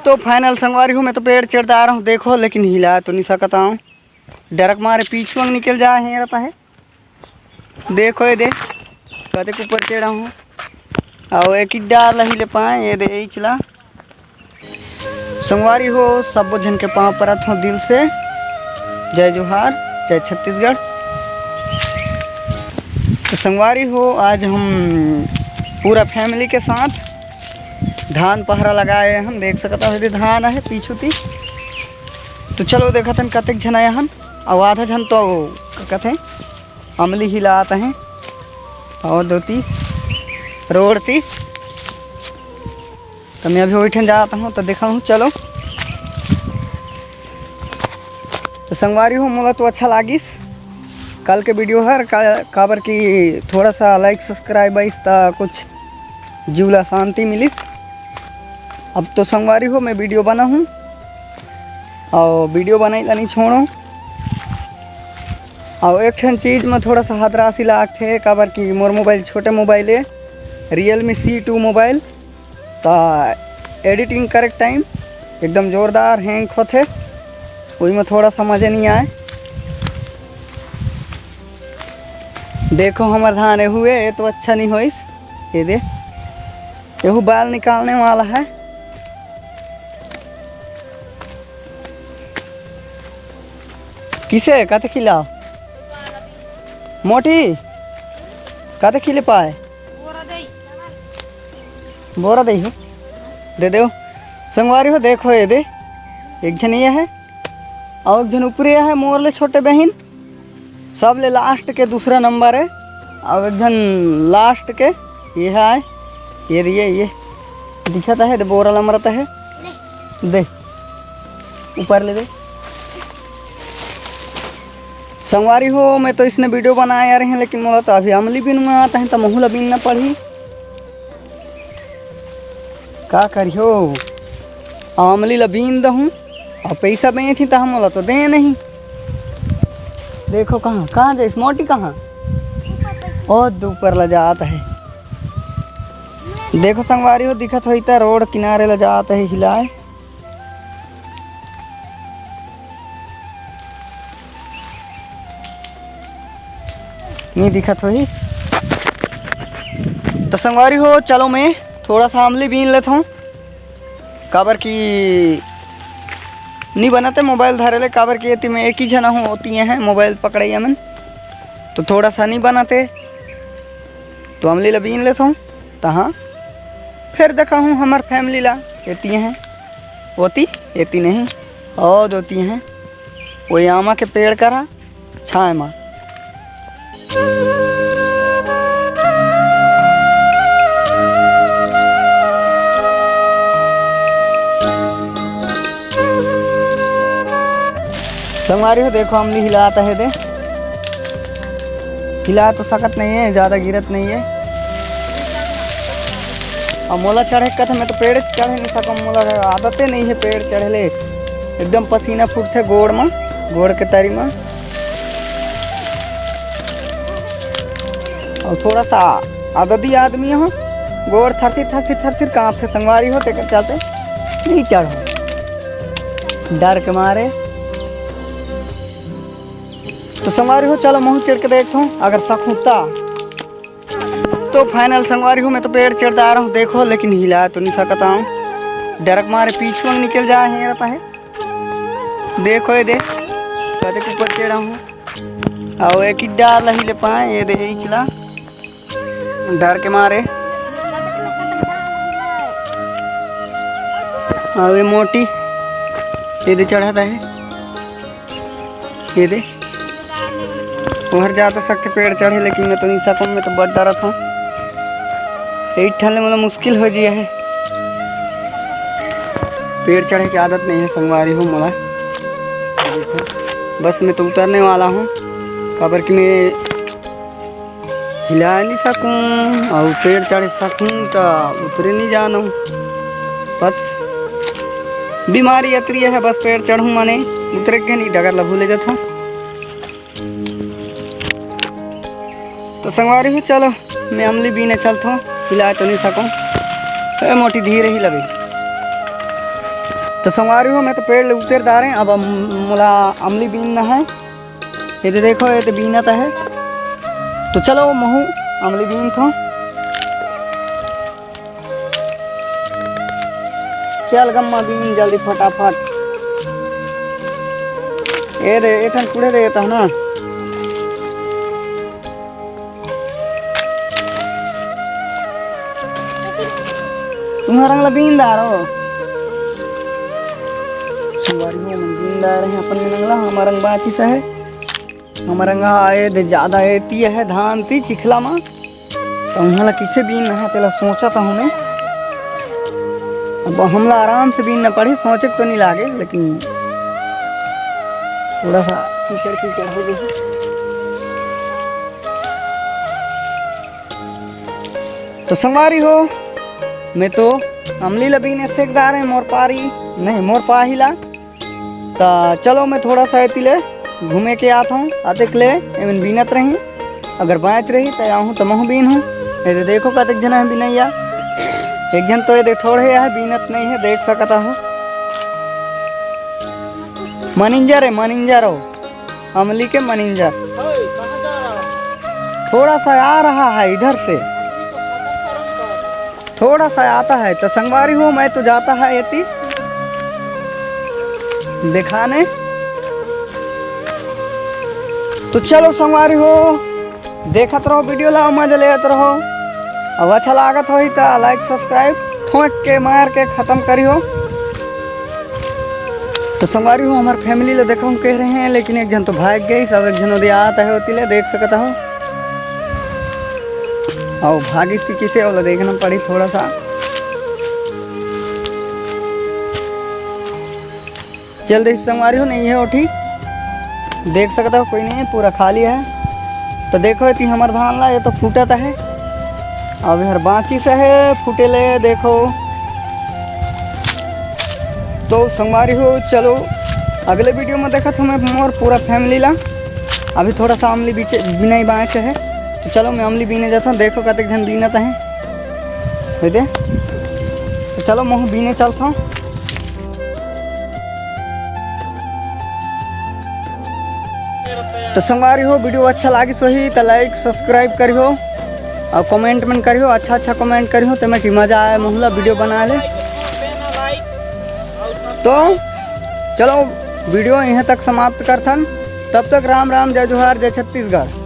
तो फाइनल संगवारी हूँ मैं तो पेड़ चढ़ता आ रहा हूँ देखो, लेकिन हिला तो नहीं सकता हूँ। डरक मारे पीछू निकल जा है रहता है। देखो ये दे कदे के ऊपर चढ़ा हूँ और एक ही डार नहीं ले पाए। ये दे चला संगवारी हो सब जन के पाँव परत हूँ दिल से। जय जोहार, जय छत्तीसगढ़। तो संगवारी हो आज हम पूरा फैमिली के साथ धान पहरा लगाए हम। देख सकता हो धान है पीछू ती। तो चलो देखा थन कतेक झन आया हन और आधा झन तो कहते अमली हिलाते हैं और दोती रोड थी। तो मैं अभी वही जाता हूँ तो देखा हूँ। चलो तो संगवारी हो मोला तो अच्छा लागिस कल के वीडियो हर काबर की थोड़ा सा लाइक सब्सक्राइब आइस ता कुछ जीवला शांति मिलिस। अब तो संगवारी हो मैं वीडियो बना हूँ और वीडियो बनाई नहीं छोड़ो। और एक चीज़ में थोड़ा सा हदरासी लाग थे काबर की मोर मोबाइल छोटे मोबाइल है Realme C2 मोबाइल। तो एडिटिंग करेक्ट टाइम एकदम ज़ोरदार हैंग होते वही में थोड़ा सा मज़ा नहीं आए। देखो हमारे धान हुए ये तो अच्छा नहीं होइस। ये दे यहू बाल निकालने वाला है। किसे कहते खिलाओ मोटी कहते खिले पाए बोरा दे हो दे दो संगवारी हो। देखो ये दे एक जन ये है और एक जन ऊपर है मोर ले छोटे बहन सब ले लास्ट के दूसरा नंबर है और एक जन लास्ट के ये है। ये दिखाता है दे बोरा लमरता है दे ऊपर ले दे संगवारी हो। मैं तो इसने वीडियो बनाया रहे हैं लेकिन मोला तो अभी अमली बिन में आता है तो महूला बिन न पड़ी का करियो। अमली ला बीन दहूँ और पैसा बेची तो हम मोला तो दे नहीं। देखो कहाँ कहाँ जाइस मोटी कहाँ और दोपहर ला जाता है। देखो संगवारी हो दिखत हो इतना रोड किनारे ला जाता है हिलाए। नहीं दिखत हो ही तो संगवारी हो। चलो मैं थोड़ा सा अमली बीन लेता हूँ काबर की नहीं बनाते मोबाइल धरे ले काबर की ये में एक ही जना हूँ होती हैं मोबाइल पकड़ाइया मन तो थोड़ा सा नहीं बनाते तो अमली ला बीन लेता हूँ। तो हाँ फिर देखा हूँ हमार फैमिली ला एती हैं होती एती नहीं और होती हैं वही आमा के पेड़ करा छाए माँ। संगवारी हो देखो अमली हिलाता है दे हिला तो सकत नहीं है ज़्यादा गिरत नहीं है। और मोला चढ़े कथ मैं तो पेड़ चढ़े नहीं सकूँ मोला आदतें नहीं है पेड़ चढ़े ले एकदम पसीना फूटते गोड़ में गोड़ के तरी में और थोड़ा सा आदती आदमी हो गोड़ थर काँपते संगवारी हो तेकर चलते नहीं चढ़ो डर के मारे। तो संगवारी हो चलो महू चढ़ के देखता हूँ अगर सकूँ तो फाइनल संगवारी हूँ मैं तो पेड़ चढ़ता आ रहा हूँ देखो, लेकिन हिला तो नहीं सकता हूँ। डरक मारे पीछू निकल जा है रहता है। देखो ये दे कदे के ऊपर चढ़ा हूँ और एक ही डार नहीं ले पाए। ये दे चला डर के मारे और ये मोटी ये दे चढ़ाता है। ये दे उधर जाते सकते पेड़ चढ़े लेकिन मैं तो नहीं सकूँ मैं तो बड़ डरत हूँ। यही ठंडे मतलब मुश्किल हो जिया है पेड़ चढ़े की आदत नहीं है संगवारी हूँ मोला। बस मैं तो उतरने वाला हूँ काबर कि मैं हिला नहीं सकूँ और पेड़ चढ़ सकूँ तो उतरे नहीं जाना। बस बीमारी अतरी है बस पेड़ चढ़ूँ माने उतरे के नहीं डगर ला भूले जाता हूँ। तो संगवारी हो चलो मैं अमली बीने चलता हूँ हिला तो नहीं सकूँ मोटी धीरे ही लगे। तो संगवारी हो मैं तो पेड़ ले उतर दा रहे अब मोला अमली बीनना है। ये तो देखो ये तो बीनत है, तो चलो महू अमली बीन थो। चल गम्मा बीन जल्दी फटाफट। ये दे एठन कूड़े देता है ना। तुम्हारा बीनदार हो संगवारी हो मन बीनदार है अपन नंगला हमारा रंग बाची सा है। हमारा रंगा आए दे ज्यादा एती है धान ती चिखला मा, तो हमला किसे बीन है तेला सोचा था हमें। अब हमला आराम से बीन न पड़े, सोचे तो नहीं लागे, लेकिन थोड़ा सा कीचड़ कीचड़ हो गई। तो संगवारी हो मैं तो अमली लबीने सेकदार है मोर पारी नहीं मोर पाहिला। तो चलो मैं थोड़ा सा एतिले घूमे के आता हूँ, आते ले एमन बीनत रही, अगर बाँच रही तो आऊँ तो महू बीन हूँ। ये देखो कतक जना है बीनैया, एक जन तो ये देख थोड़े है बीनत नहीं है, देख सकता हो। मनिंजर है मनिंजर हो, अमली के मनिंजर थोड़ा सा आ रहा है इधर से, थोड़ा सा आता है। तो संगवारी हो मैं तो जाता है एती दिखाने। तो चलो संगवारी हो देखत रहो वीडियो, ला मजा लेत रहो। अब अच्छा लागत हो तो लाइक सब्सक्राइब ठोक के मार के खत्म करियो। तो संगवारी हो हमारे फैमिली ले देखो हम कह रहे हैं, लेकिन एक जन तो भाग गई, सब एक जन उदय आता है होती ले देख सकता हो। और भागी की किसे वाला देखना पड़ी थोड़ा सा। जल्दी संगवारी हो नहीं है उठी, देख सकता हो कोई नहीं है, पूरा खाली है। तो देखो इतनी हमार धान ला ये तो फूटता है, अब यार बाँची से है फूटे ले देखो। तो संगवारी हो चलो अगले वीडियो में देखा था मैं मोर पूरा फैमिली ला। अभी थोड़ा सा अमली बिना बाँच है, तो चलो मैं अमली बीने जाता हूँ। देखो कतक जन बीनत है दे, तो चलो मैं बीने चलता हूँ। तो संगवारी हो वीडियो अच्छा लगी सही तो लाइक सब्सक्राइब करियो और कमेंट में करियो, अच्छा कमेंट करियो तो मैं मज़ा आए मोहला वीडियो बना ले। तो चलो वीडियो यहाँ तक समाप्त करथन, तब तक राम राम जय जोहार जय छत्तीसगढ़।